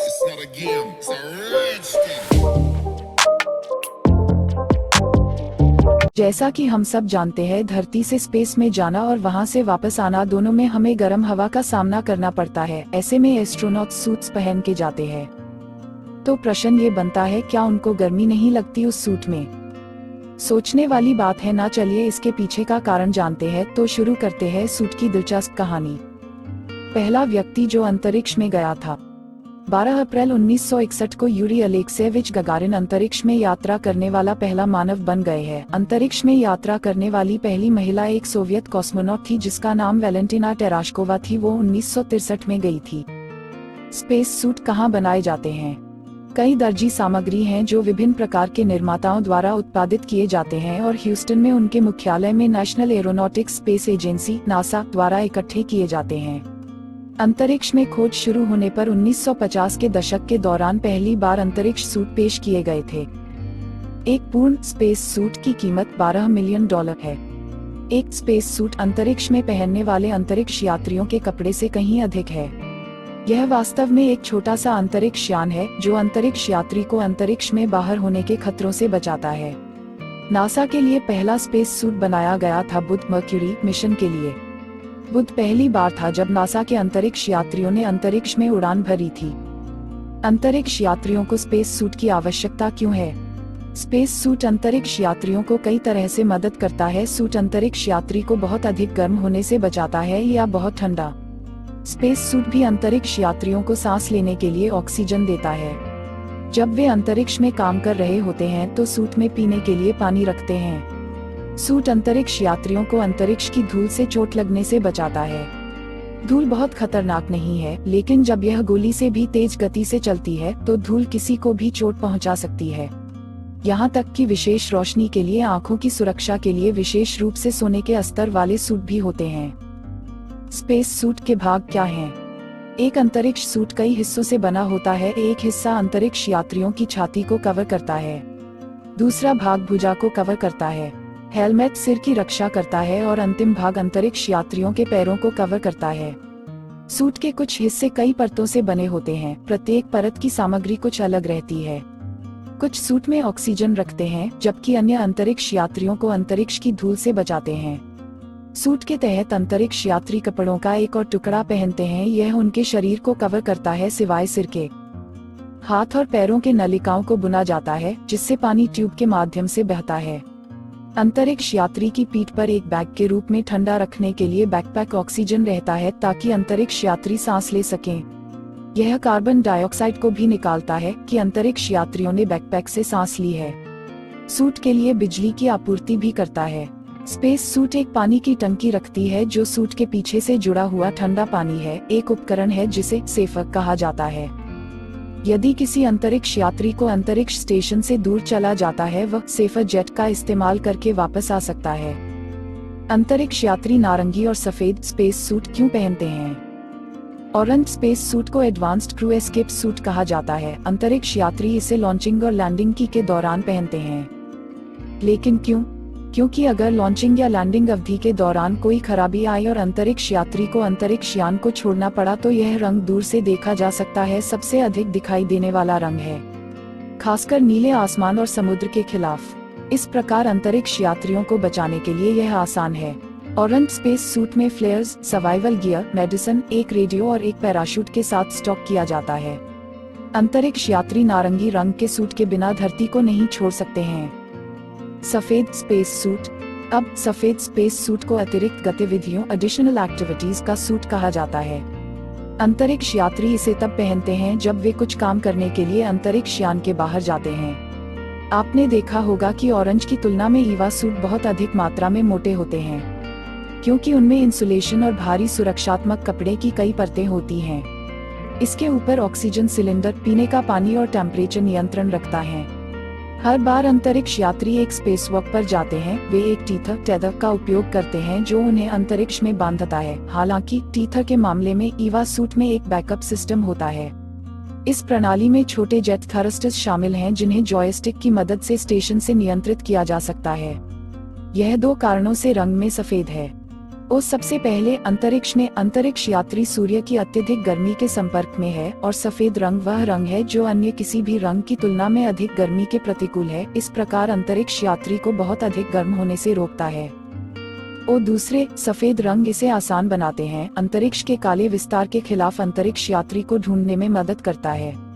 It's not a game, it's a rich thing. जैसा कि हम सब जानते हैं, धरती से स्पेस में जाना और वहां से वापस आना दोनों में हमें गर्म हवा का सामना करना पड़ता है। ऐसे में एस्ट्रोनॉट सूट्स पहन के जाते हैं। तो प्रश्न ये बनता है, क्या उनको गर्मी नहीं लगती उस सूट में? सोचने वाली बात है ना। चलिए इसके पीछे का कारण जानते हैं। तो शुरू करते हैं सूट की दिलचस्प कहानी। पहला व्यक्ति जो अंतरिक्ष में गया था। 12 अप्रैल 1961 को यूरी अलेक्सेविच गगारिन अंतरिक्ष में यात्रा करने वाला पहला मानव बन गए हैं। अंतरिक्ष में यात्रा करने वाली पहली महिला एक सोवियत कॉस्मोनॉट थी जिसका नाम वैलेंटिना टेराशकोवा थी। वो 1963 में गई थी। स्पेस सूट कहाँ बनाए जाते हैं? कई दर्जी सामग्री हैं जो विभिन्न प्रकार के निर्माताओं द्वारा उत्पादित किए जाते हैं और ह्यूस्टन में उनके मुख्यालय में national aeronautics space agency NASA द्वारा इकट्ठे किए जाते हैं। अंतरिक्ष में खोज शुरू होने पर 1950 के दशक के दौरान पहली बार अंतरिक्ष सूट पेश किए गए थे। एक पूर्ण स्पेस सूट की कीमत $12 मिलियन है। एक स्पेस सूट अंतरिक्ष में पहनने वाले अंतरिक्ष यात्रियों के कपड़े से कहीं अधिक है। यह वास्तव में एक छोटा सा अंतरिक्ष यान है जो अंतरिक्ष यात्री को अंतरिक्ष में बाहर होने के खतरों से बचाता है। नासा के लिए पहला स्पेस सूट बनाया गया था बुध मर्क्यूरी मिशन के लिए। बुध पहली बार था जब नासा के अंतरिक्ष यात्रियों ने अंतरिक्ष में उड़ान भरी थी। अंतरिक्ष यात्रियों को स्पेस सूट की आवश्यकता क्यों है? स्पेस सूट अंतरिक्ष यात्रियों को कई तरह से मदद करता है। सूट अंतरिक्ष यात्री को बहुत अधिक गर्म होने से बचाता है या बहुत ठंडा। स्पेस सूट भी अंतरिक्ष यात्रियों को सांस लेने के लिए ऑक्सीजन देता है। जब वे अंतरिक्ष में काम कर रहे होते हैं तो सूट में पीने के लिए पानी रखते हैं। सूट अंतरिक्ष यात्रियों को अंतरिक्ष की धूल से चोट लगने से बचाता है। धूल बहुत खतरनाक नहीं है, लेकिन जब यह गोली से भी तेज गति से चलती है तो धूल किसी को भी चोट पहुंचा सकती है। यहाँ तक कि विशेष रोशनी के लिए आंखों की सुरक्षा के लिए विशेष रूप से सोने के अस्तर वाले सूट भी होते हैं। स्पेस सूट के भाग क्या हैं? एक अंतरिक्ष सूट कई हिस्सों से बना होता है। एक हिस्सा अंतरिक्ष यात्रियों की छाती को कवर करता है। दूसरा भाग भुजा को कवर करता है। हेलमेट सिर की रक्षा करता है और अंतिम भाग अंतरिक्ष यात्रियों के पैरों को कवर करता है। सूट के कुछ हिस्से कई परतों से बने होते हैं। प्रत्येक परत की सामग्री कुछ अलग रहती है। कुछ सूट में ऑक्सीजन रखते हैं जबकि अन्य अंतरिक्ष यात्रियों को अंतरिक्ष की धूल से बचाते हैं। सूट के तहत अंतरिक्ष यात्री कपड़ों का एक और टुकड़ा पहनते हैं। यह उनके शरीर को कवर करता है सिवाय सिर के। हाथ और पैरों के नलिकाओं को बुना जाता है जिससे पानी ट्यूब के माध्यम से बहता है। अंतरिक्ष यात्री की पीठ पर एक बैग के रूप में ठंडा रखने के लिए बैकपैक ऑक्सीजन रहता है ताकि अंतरिक्ष यात्री सांस ले सकें। यह कार्बन डाइऑक्साइड को भी निकालता है कि अंतरिक्ष यात्रियों ने बैकपैक से सांस ली है। सूट के लिए बिजली की आपूर्ति भी करता है। स्पेस सूट एक पानी की टंकी रखती है जो सूट के पीछे से जुड़ा हुआ ठंडा पानी है। एक उपकरण है जिसे सेफर कहा जाता है। यदि किसी अंतरिक्ष यात्री को अंतरिक्ष स्टेशन से दूर चला जाता है, वह सेफर जेट का इस्तेमाल करके वापस आ सकता है। अंतरिक्ष यात्री नारंगी और सफेद स्पेस सूट क्यों पहनते हैं? ऑरेंज स्पेस सूट को एडवांस्ड क्रू एस्केप सूट कहा जाता है। अंतरिक्ष यात्री इसे लॉन्चिंग और लैंडिंग के दौरान पहनते हैं। लेकिन क्यों? क्योंकि अगर लॉन्चिंग या लैंडिंग अवधि के दौरान कोई खराबी आई और अंतरिक्ष यात्री को अंतरिक्ष यान को छोड़ना पड़ा तो यह रंग दूर से देखा जा सकता है। सबसे अधिक दिखाई देने वाला रंग है, खासकर नीले आसमान और समुद्र के खिलाफ। इस प्रकार अंतरिक्ष यात्रियों को बचाने के लिए यह आसान है। ऑरेंज स्पेस सूट में फ्लेयर्स, सर्वाइवल गियर, मेडिसिन, एक रेडियो और एक पैराशूट के साथ स्टॉक किया जाता है। अंतरिक्ष यात्री नारंगी रंग के सूट के बिना धरती को नहीं छोड़ सकते हैं। सफेद स्पेस सूट। अब सफेद स्पेस सूट को अतिरिक्त गतिविधियों एडिशनल एक्टिविटीज का सूट कहा जाता है। अंतरिक्ष यात्री इसे तब पहनते हैं जब वे कुछ काम करने के लिए अंतरिक्ष यान के बाहर जाते हैं। आपने देखा होगा कि ऑरेंज की तुलना में ईवा सूट बहुत अधिक मात्रा में मोटे होते हैं क्योंकि उनमें इंसुलेशन और भारी सुरक्षात्मक कपड़े की कई परतें होती हैं। इसके ऊपर ऑक्सीजन सिलेंडर, पीने का पानी और टेम्परेचर नियंत्रण रखता है। हर बार अंतरिक्ष यात्री एक स्पेसवॉक पर जाते हैं, वे एक टेथर का उपयोग करते हैं जो उन्हें अंतरिक्ष में बांधता है। हालांकि टीथर के मामले में ईवा सूट में एक बैकअप सिस्टम होता है। इस प्रणाली में छोटे जेट थरस्टर्स शामिल हैं जिन्हें जॉयस्टिक की मदद से स्टेशन से नियंत्रित किया जा सकता है। यह दो कारणों से रंग में सफेद है। ओ सबसे पहले अंतरिक्ष में अंतरिक्ष यात्री सूर्य की अत्यधिक गर्मी के संपर्क में है और सफेद रंग वह रंग है जो अन्य किसी भी रंग की तुलना में अधिक गर्मी के प्रतिकूल है। इस प्रकार अंतरिक्ष यात्री को बहुत अधिक गर्म होने से रोकता है। ओ दूसरे, सफेद रंग इसे आसान बनाते हैं। अंतरिक्ष के काले विस्तार के खिलाफ अंतरिक्ष यात्री को ढूंढने में मदद करता है।